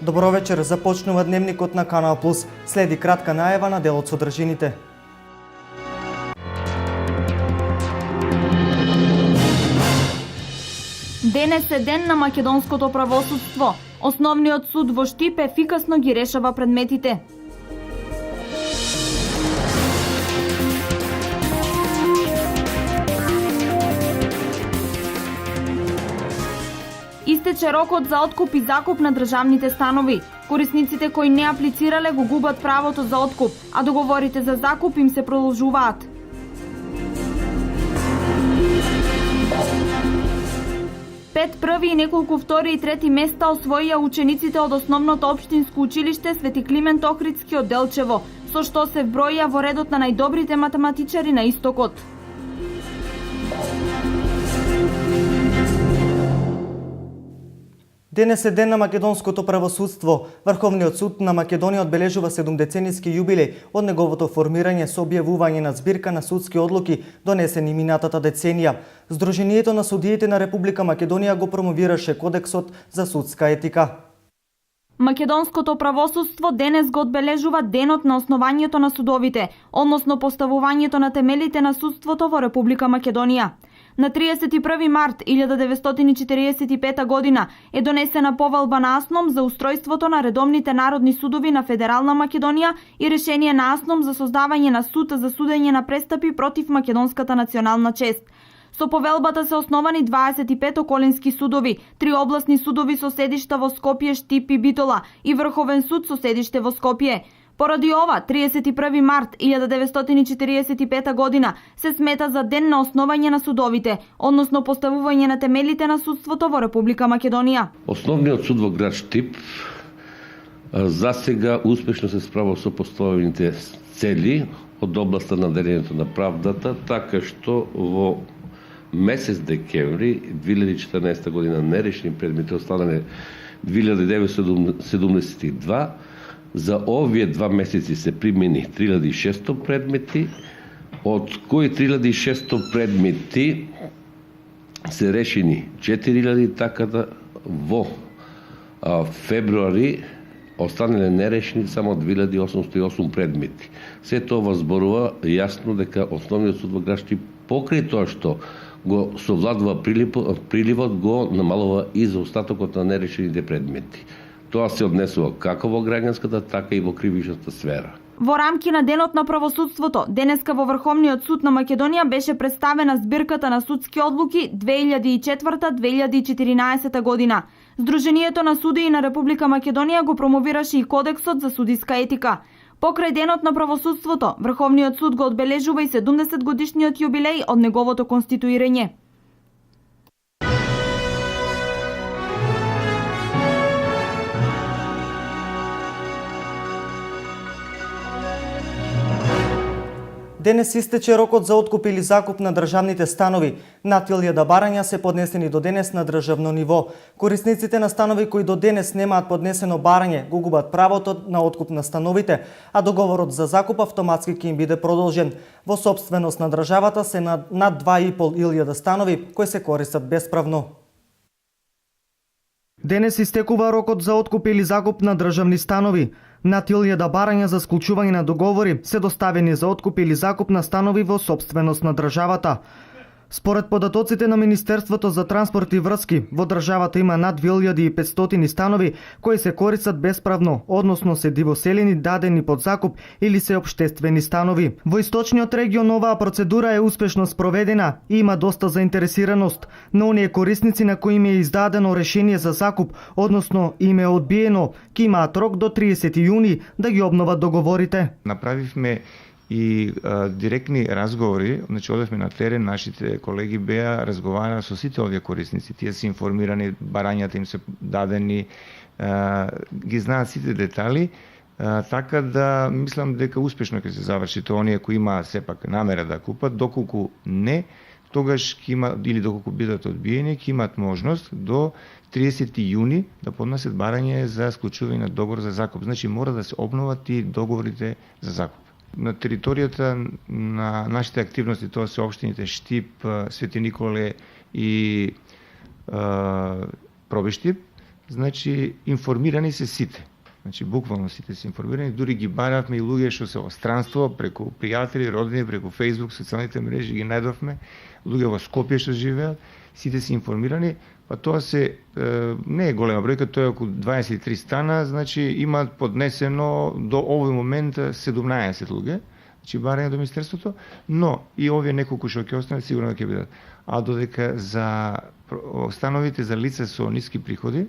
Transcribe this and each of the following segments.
Добро вечер, започнува дневникот на Канал Плюс. Следи кратка најава на дел од содржините. Денес е ден на македонското правосудство. Основниот суд во Штип ефикасно ги решава предметите. Истече рокот за откуп и закуп на државните станови. Корисниците кои не аплицирале го губат правото за откуп, а договорите за закуп им се продолжуваат. Пет први и неколку втори и трети места освоија учениците од основното општинско училиште Свети Климент Охридски од Делчево, со што се вброја во редот на најдобрите математичари на истокот. Денес е ден на македонското правосудство. Врховниот суд на Македонија одбележува 7-децениски јубилеј од неговото формирање со објавување на збирка на судски одлуки донесени минатата деценија. Сдруженијето на судиите на Република Македонија го промовираше Кодексот за судска етика. Македонското правосудство денес го одбележува денот на основањето на судовите, односно поставувањето на темелите на судството во Република Македонија. На 31 март 1945 година е донесена повалба на АСНОМ за устројството на редовните народни судови на Федерална Македонија и решение на АСНОМ за создавање на суд за судење на престапи против македонската национална чест. Со повелбата се основани 25 околински судови, 3 обласни судови со седишта во Скопје, Штип и Битола и Врховен суд со седиште во Скопје. Поради ова, 31 март 1945 година се смета за ден на основање на судовите, односно поставување на темелите на судството во Република Македонија. Основниот суд во град Штип засега успешно се справа со поставените цели од областа на делењето на правдата, така што во месец декември 2014 година нерешени предмети останале 1972. За овие 2 месеци се примени 3600 предмети, од кои 3600 предмети се решени 4000, така да во февруари останале нерешени само 2808 предмети. Се тоа зборува јасно дека основниот суд во град Штип покрај тоа што го совладува приливот, го намалува и за остатокот на нерешените предмети. Тоа се однесува како во граѓанската, така и во кривичната сфера. Во рамки на Денот на правосудството, денеска во Врховниот суд на Македонија беше представена збирката на судски одлуки 2004-2014 година. Сдруженијето на судии на Република Македонија го промовираше и Кодексот за судиска етика. Покрај Денот на правосудството, Врховниот суд го одбележува и 70 годишниот јубилеј од неговото конституирање. Денес истече рокот за откуп или закуп на државните станови. Над 1000 барања се поднесени до денес на државно ниво. Корисниците на станови кои до денес немаат поднесено барање го губат правото на откуп на становите, а договорот за закуп автоматски ќе им биде продолжен. Во сопственост на државата се над 2500 станови кои се користат бесправно. Денес истекува рокот за откуп или закуп на државни станови. Над 1000 барања за склучување на договори се доставени за откуп или закуп на станови во сопственост на државата. Според податоците на Министерството за транспорт и врски, во државата има над 2500 станови кои се користат бесправно, односно се дивоселени, дадени под закуп или се општествени станови. Во источниот регион оваа процедура е успешно спроведена и има доста заинтересираност на оние корисници на кои им е издадено решение за закуп, односно им е одбиено, ки имаат рок до 30 јуни да ги обноват договорите. Направивме и директни разговори, значи одевме на терен, нашите колеги беа разговара со сите овие корисници, тие се информирани, барањата им се дадени, ги знаат сите детали, така да мислам дека успешно ќе се заврши тоа. Оние кои има сепак намера да купат, доколку не, тогаш ќе има, или доколку бидат одбиени, ќе имат можност до 30 јуни да поднесат барање за склучување на договор за закуп. Значи мора да се обноват и договорите за закуп. На територијата на нашите активности, тоа се општините Штип, Свети Николе и Пробиштип, значи информирани се сите. Значи буквално сите се информирани, дури ги баравме и луѓе што се во странство, преку пријатели, родини, преку Facebook, социјалните мрежи ги најдовме, луѓе во Скопје што живеат, сите се информирани, па тоа не е голема бројка, тоа е околу 23 стана, значи имаат поднесено до овој момент 17 луѓе, значи барање до Министерството, но и овие неколку што ќе останат сигурно ќе бидат. А додека за становите за лица со ниски приходи,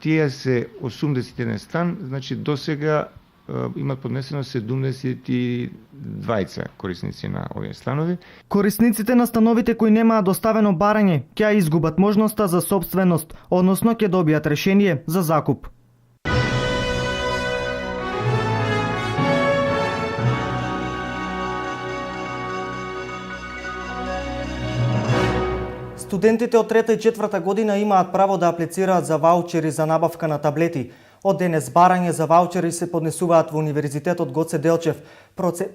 тие се 81 стан, значи досега имат поднесено 72 корисници на овие станови. Корисниците на становите кои немаат доставено барање ќе изгубат можноста за сопственост, односно ќе добијат решение за закуп. Студентите од трета и четврта година имаат право да аплицираат за ваучери за набавка на таблети. Од денес барање за ваучери се поднесуваат во Универзитетот Гоце Делчев.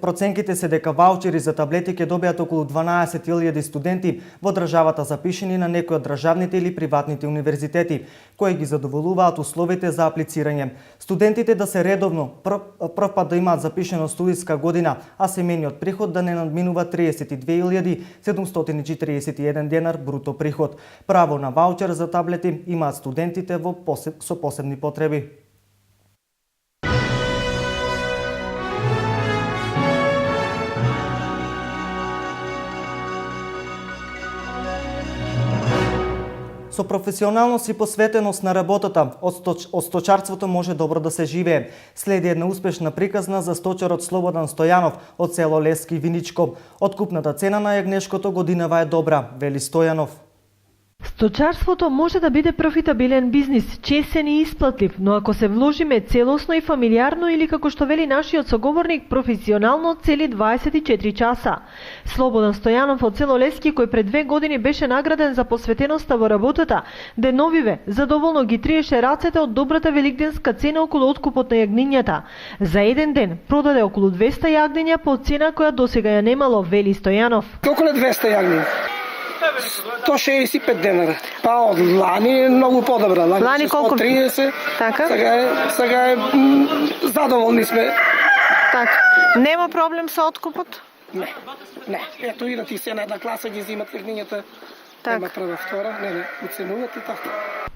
Проценките се дека ваучери за таблети ќе добијат околу 12.000 студенти во државата запишени на некои од државните или приватните универзитети, кои ги задоволуваат условите за аплицирање. Студентите да се редовно прв пат да имаат запишено студиска година, а семејниот приход да не надминува 32.741 денар бруто приход. Право на ваучер за таблети имаат студентите со посебни потреби. Со професионалност и посветеност на работата, од сточарството може добро да се живее. Следи една успешна приказна за сточарот Слободан Стојанов од село Лески, Виничко. Откупната цена на јагнешкото годинава е добра, вели Стојанов. Сточарството може да биде профитабилен бизнис, чесен и исплатлив, но ако се вложиме целосно и фамилиарно или како што вели нашиот соговорник, професионално цели 24 часа. Слободан Стојанов од село Лески, кој пред 2 години беше награден за посветеноста во работата, деновиве задоволно ги триеше рацете од добрата великденска цена околу откупот на јагнињата. За еден ден продаде околу 200 јагниња по цена која досега ја немало, вели Стојанов. Околу 200 јагниња. 165 денара. Па од лани многу подобра. Лани колку? 130. Така? Сега е задоволни сме. Така. Нема проблем со откупот? Не. Ето и на ти се на една класа ги взимат јагнињата. Така. Нема прва, втора, не, оценуват и така.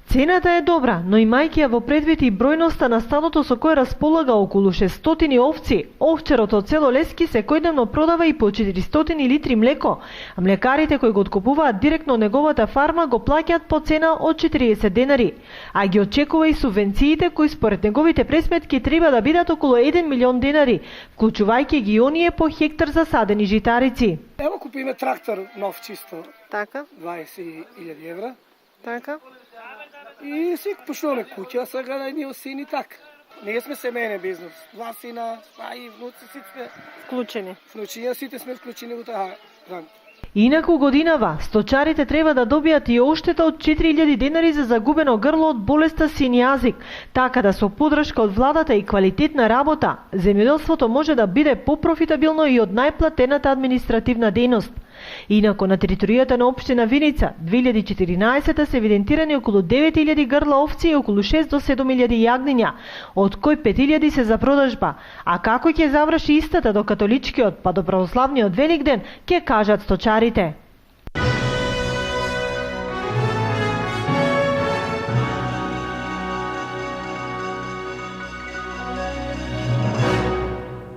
Цената е добра, но имајќи ја во предвид и бројноста на стадото со кој располага околу 600 овци, овчарот од село Лески секојдневно продава и по 400 литри млеко, а млекарите кои го откупуваат директно од неговата фарма го плаќаат по цена од 40 денари, а ги очекува и субвенциите кои според неговите пресметки треба да бидат околу 1 милион денари, вклучувајќи ги оние по хектар засадени житарици. Ево купиме трактор нов чисто. Така, 20.000 евра. така. И си почнуваме куќа, сега да ни сини така. Ние сме семејен бизнес. 2 сина, а и внуци сите сме Вклучени. вклучени, сите сме вклучени во таа ран. Инаку годинава, сточарите треба да добијат и оштета од 4000 денари за загубено грло од болеста син јазик, така да со поддршка од владата и квалитетна работа, земјоделството може да биде попрофитабилно и од најплатената административна дејност. Инаку на територијата на општина Виница 2014 се евидентирани околу 9000 грла овци и околу 6 до 7000 јагниња, од кои 5000 се за продажба. А како ќе заврши истата до католичкиот па до православниот Великден, ќе кажат сточарите.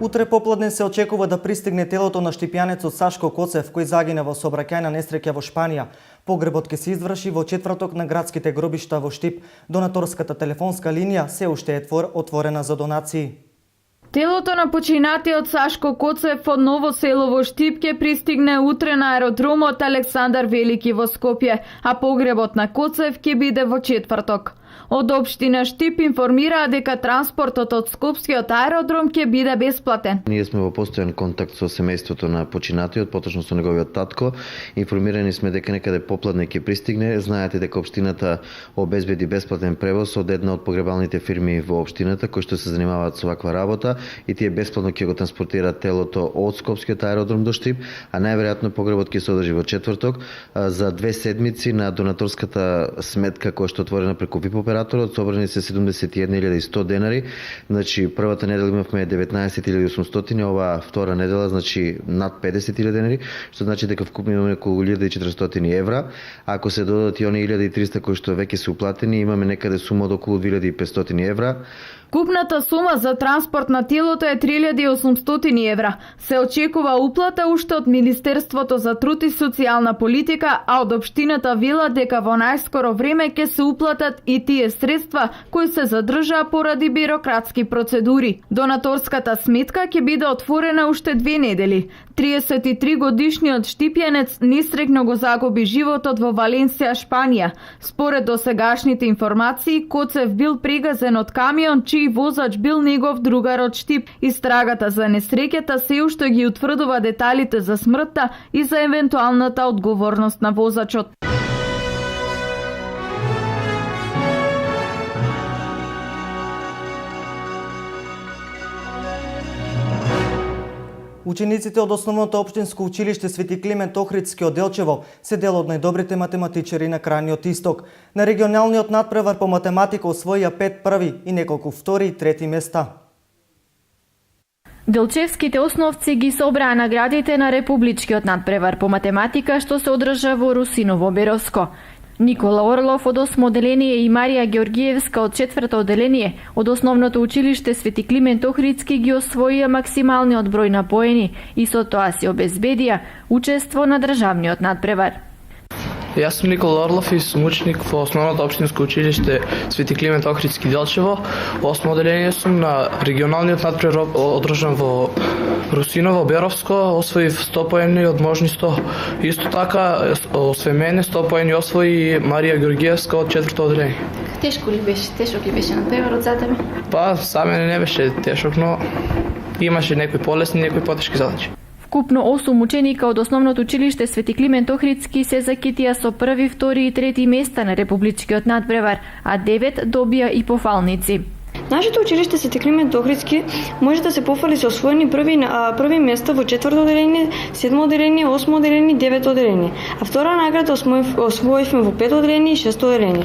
Утре попладне се очекува да пристигне телото на штипјанецот Сашко Коцев, кој загина во сообраќајна несреќа во Шпанија. Погребот ќе се изврши во четврток на градските гробишта во Штип. Донаторската телефонска линија се уште е отворена за донации. Телото на починатиот Сашко Коцев од Ново село во Штип ќе пристигне утре на аеродромот Александар Велики во Скопје, а погребот на Коцев ќе биде во четврток. Од општина Штип информираа дека транспортот од Скопскиот аеродром ќе биде бесплатен. Ние сме во постојан контакт со семејството на починатиот, поточно со неговиот татко. Информирани сме дека некаде попладне ќе пристигне. Знаете дека општината обезбеди бесплатен превоз од една од погребалните фирми во општината кои што се занимаваат со ваква работа и тие бесплатно ќе го транспортираат телото од Скопскиот аеродром до Штип, а најверојатно погребот ќе се одржи во четврток за 2 седмици на донаторската сметка која што е отворена преку ВИП операторот, собрани се 71.100 денари. Значи првата недела имавме 19.800, оваа втора недела значи над 50.000 денари, што значи дека вкупно имаме околу 1.400 евра. Ако се додадат и они 1.300 кои што веќе се уплатени, имаме некаде сума од околу 2.500 евра. Купната сума за транспорт на телото е 3.800 евра. Се очекува уплата уште од Министерството за труд и социјална политика, а од општината вела дека во најскоро време ќе се уплатат и тие средства кои се задржаа поради бирократски процедури. Донаторската сметка ќе биде отворена уште 2 недели. 33 годишниот штипјанец несрекно го загуби животот во Валенсија, Шпанија. Според досегашните информации, Коцев бил прегазен од камион чиј возач бил негов другар од Штип. Истрагата за несреќата се уште ги утврдува деталите за смртта и за евентуалната одговорност на возачот. Учениците од Основното општинско училиште Свети Климент Охридски од Делчево се дел од најдобрите математичари на крајниот исток. На регионалниот надпревар по математика освоија 5 први и неколку втори и трети места. Делчевските основци ги собраа наградите на републичкиот надпревар по математика што се одржа во Русиново Беровско. Никола Орлов од 8 оделение и Марија Георгиевска од 4 оделение од Основното училиште Свети Климент Охридски ги освоија максималниот број на поени и со тоа си обезбедија учество на државниот надпревар. Јас сум Никола Орлов и сум ученик во Основното општинско училиште Свети Климент Охридски Делчево. Во 8 оделение сум на регионалниот надпревар одржан во Русиново Беровско, освоив 100 поени од можни 100. Исто така, освен мене, 100 поени освои Марија Георгиевска од 4 оделение. Тешко ли беше надпреварот за тебе? Па, за мене не беше тешок, но имаше некои полесни, некои потешки задачи. Вкупно 8 ученика од Основното училиште Свети Климент Охридски се закитија со први, втори и трети места на републичкиот надпревар, а 9 добија и пофалници. Нашето училиште Свети Климент Охридски може да се пофали со освоени први места во 4 оделение, 7 оделение, 8 оделение, 9 оделение, а втора награда освоивме во 5 оделение и 6 оделение.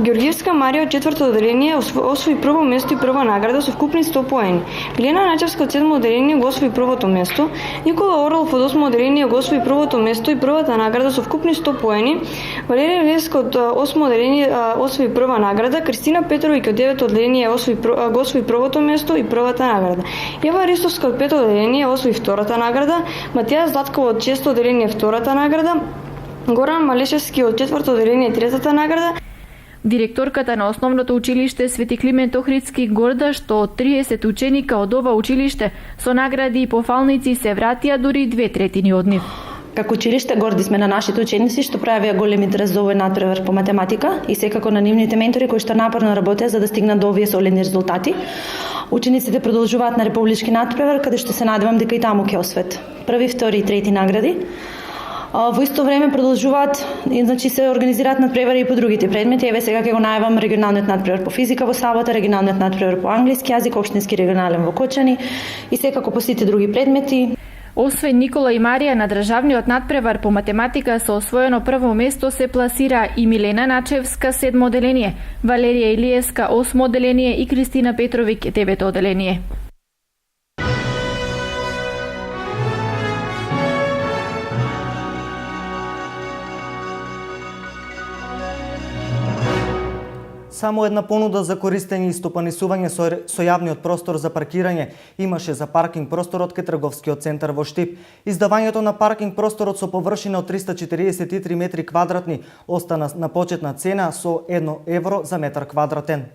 Георгиевска Марија од 4 оделение освои прво место и прва награда со вкупни 100 поени. Милена Начевска од 7 оделение го освои првото место, Никола Орлов од 8 оделение го освои првото место и првата награда со вкупни 100 поени. Валерија Левска од 8 оделение освои прва награда, Кристина Петровиќ од 9 оделение го освои првото место и првата награда. Ева Ристовска од 5 оделение освои втората награда, Матија Златкова од 6 оделение втората награда, Горан Малешевски од 4 оделение третата награда. Директорката на Основното училиште Свети Климент Охридски горда што од 30 ученика од ова училиште со награди и пофалници се вратија дури 2/3 од нив. Како училиште горди сме на нашите ученици што правеа големи трез за овој надпревар по математика и секако на нивните ментори кои што напорно работеа за да стигнат до овие солидни резултати. Учениците продолжуваат на републички надпревар каде што се надевам дека и таму ќе освоат први, втори и трети награди. Во исто време продолжуваат, значи се организираат надпревари и по другите предмети. Еве сега ќе го најавам регионалниот надпревар по физика во сабота, регионалниот надпревар по англиски јазик, општински регионален во Кочани и секако по сите други предмети. Освен Никола и Марија на државниот надпревар по математика со освоено прво место се пласира и Милена Начевска 7 оделение, Валерија Илиевска 8 оделение и Кристина Петровиќ 9 оделение. Само една понуда за користење и стопанисување со јавниот простор за паркирање имаше за паркинг просторот кај трговскиот центар во Штип. Издавањето на паркинг просторот со површина од 343 метри квадратни остана на почетна цена со 1 евро за метар квадратен.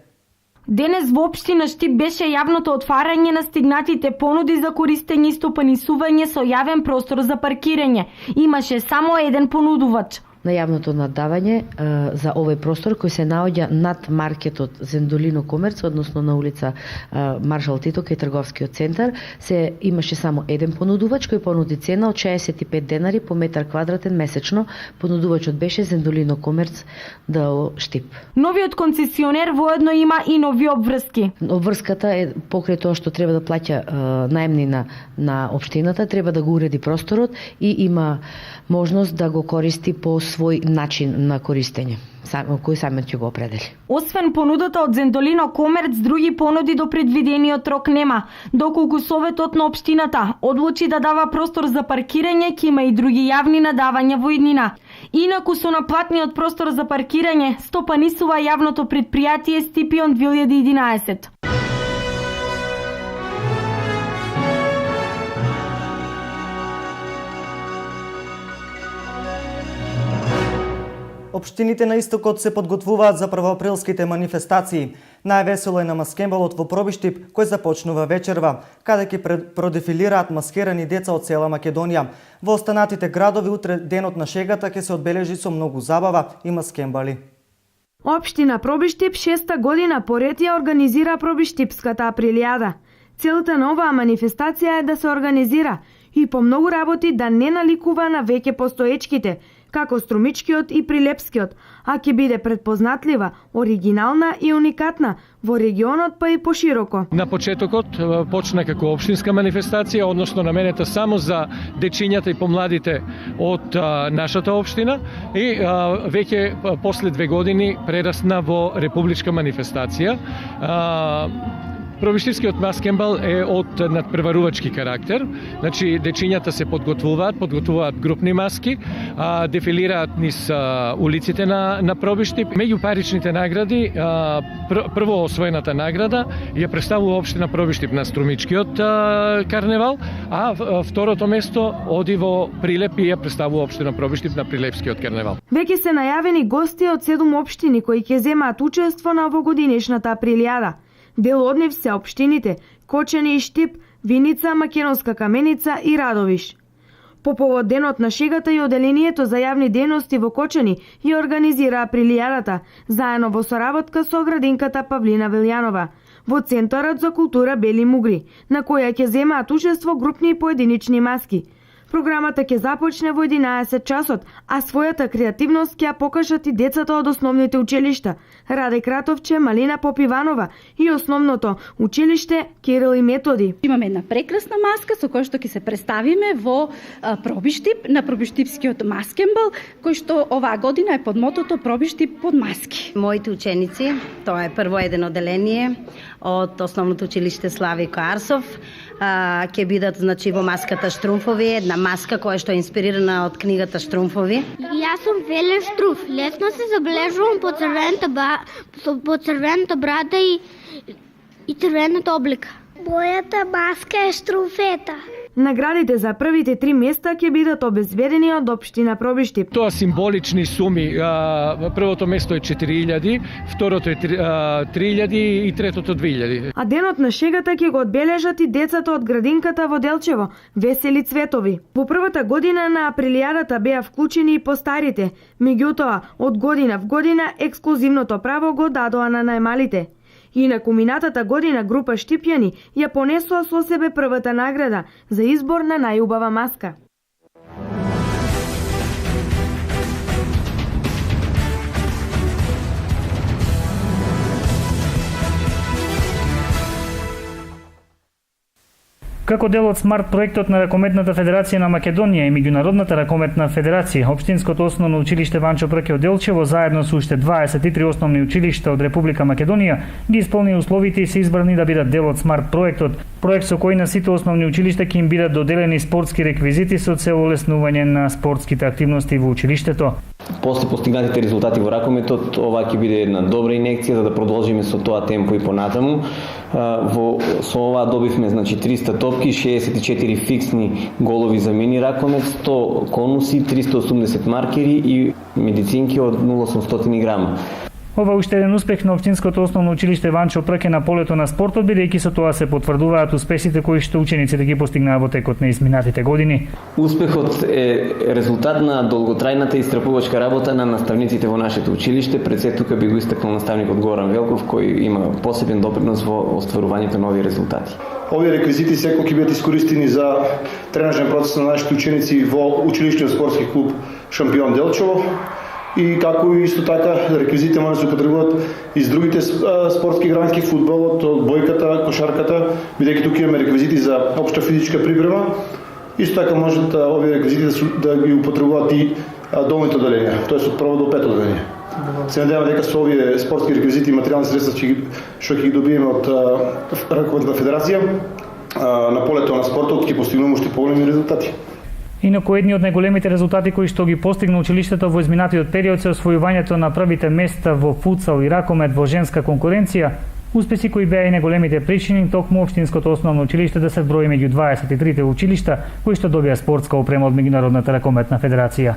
Денес во општина Штип беше јавното отварање на стигнатите понуди за користење и стопанисување со јавен простор за паркирање. Имаше само еден понудувач. На јавното наддавање за овој простор кој се наоѓа над маркетот Зендолино Комерц, односно на улица Маршал Тито кај трговскиот центар, се имаше само еден понудувач кој понуди цена од 65 денари по метар квадратен месечно. Понудувачот беше Зендолино Комерц ДО Штип. Новиот концесионер воедно има и нови обврски. Обврската е покрај тоа што треба да плаќа наемнина на општината, треба да го уреди просторот и има можност да го користи по свој начин на користење, кој самиот ќе го определи. Освен понудата од Зендолино Комерц, други понуди до предвидениот рок нема, доколку Советот на општината одлучи да дава простор за паркирање, ќе има и други јавни надавања во иднина. Инаку со наплатниот простор за паркирање стопанисува јавното предпријатие Стипион 2011. Општините на истокот се подготвуваат за првоаприлските манифестации. Највесело е на маскембалот во Пробиштип, кој започнува вечерва, каде ќе продефилираат маскирани деца од цела Македонија. Во останатите градови утре денот на шегата ќе се одбележи со многу забава и маскембали. Општина Пробиштип 6-та година поред ја организира Пробиштипската априлијада. Целта на оваа манифестација е да се организира и по многу работи да не наликува на веќе постоечките, како Струмичкиот и Прилепскиот, а ќе биде предпознатлива, оригинална и уникатна во регионот па и пошироко. На почетокот почна како општинска манифестација, односно наменета само за дечињата и помладите од нашата општина и веќе после 2 години прерасна во републичка манифестација. Пробиштивскиот маскембал е од надпреварувачки карактер, значи дечињата се подготвуваат групни маски, дефилираат низ улиците на Пробиштип. Меѓу паричните награди, прво освоената награда ја представува општина Пробиштип на Струмичкиот карневал, а второто место оди во Прилеп и ја представува општина Пробиштип на Прилепскиот карневал. Веќе се најавени гости од 7 општини кои ќе земаат учество на овогодинешната априлијада. Дел од нив се општините Кочани и Штип, Виница, Македонска Каменица и Радовиш. По повод денот на шегата и оделението за јавни дејности во Кочани ја организира априлијадата, заедно во соработка со градинката Павлина Велјанова, во Центарот за култура Бели Мугри, на која ќе земаат учество групни и поединични маски. Програмата ќе започне во 11 часот, а својата креативност ќе ја покажат и децата од основните училишта Раде Кратовче, Малина Попиванова и основното училиште Кирил и Методи. Имаме една прекрасна маска со која што ќе се представиме во Пробиштип на Пробиштипскиот маскембал, кој што оваа година е под мотото Пробиштип под маски. Моите ученици, тоа е прво едно одделение од основното училиште Славико Арсов, ќе бидат во маската Штрумфови, една маска која што е инспирирана од книгата Штрумфови. Јас сум Велен Штруф. Лесно се забележувам по црвената брада и црвената облика. Мојата маска е Штруфета. Наградите за првите 3 места ќе бидат обезбедени од општина Пробиштип. Тоа символични суми. Првото место е 4000, второто е 3000 и третото 2000. А денот на шегата ќе го одбележат и децата од градинката во Делчево, Весели цветови. Во првата година на априлијадата беа вклучени и постарите, меѓутоа од година в година ексклузивното право го дадоа на најмалите. И на куминатата година група Штипјани ја понесоа со себе првата награда за избор на најубава маска. Како дел од смарт проектот на Ракометната федерација на Македонија и Меѓународната ракометна федерација, Општинското основно училиште Ванчо Прке од Делчево заедно со уште 23 основни училишта од Република Македонија ги исполни условите и се избрани да бидат дел од смарт проектот, проект со кој на сите основни училишта ќе им бидат доделени спортски реквизити со цел олеснување на спортските активности во училиштето. После постигнатите резултати во ракометот, ова ќе биде една добра инекција за да продолжиме со тоа темпо и понатаму. Со ова добивме 300 топки, 64 фиксни голови за мини ракомет, 100 конуси, 380 маркери и медицинки од 0,800 грама. Ова уште еден успех на Општинското основно училиште Ванчо Прке на полето на спортот, бидејќи со тоа се потврдуваат успесите кои што учениците ги постигнаа во текот на изминатите години. Успехот е резултат на долготрајната и истрапувачка работа на наставниците во нашето училиште. Пред се тука би го истакнал наставникот Горан Велков, кој има посебен допринос во остварувањето на овие резултати. Овие реквизити секој ќе бидат искористени за тренажен процес на нашите ученици во училишниот спортски клуб Шампион Делчево. И како исто така реквизити може да се употребуваат и с другите спортски гранки, фудбалот, бојката, кошарката, бидејќи тука имаме реквизити за општа физичка припрема. Исто така може овие реквизити да ги употребуваат и долните оделенија, тоест од прво до пето оделение. Се надевам дека со овие спортски реквизити и материјални средства што ќе ги добиеме од Раковетната федерација на полето на спортот ќе постигнеме уште поголеми резултати. Инаку едни од најголемите резултати кои што ги постигна училиштето во изминатиот период се освојувањето на првите места во футсал и ракомет во женска конкуренција, успеси кои беа и најголемите причини токму општинското основно училиште да се брои меѓу 23 училишта кои што добија спортска опрема од Меѓународната ракометна федерација.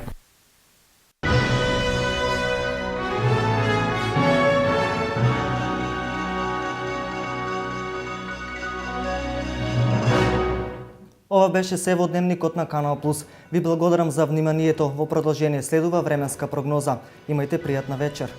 Ова беше се во дневникот на Канал Плюс. Ви благодарам за вниманието. Во продолжение следува временска прогноза. Имајте пријатна вечер.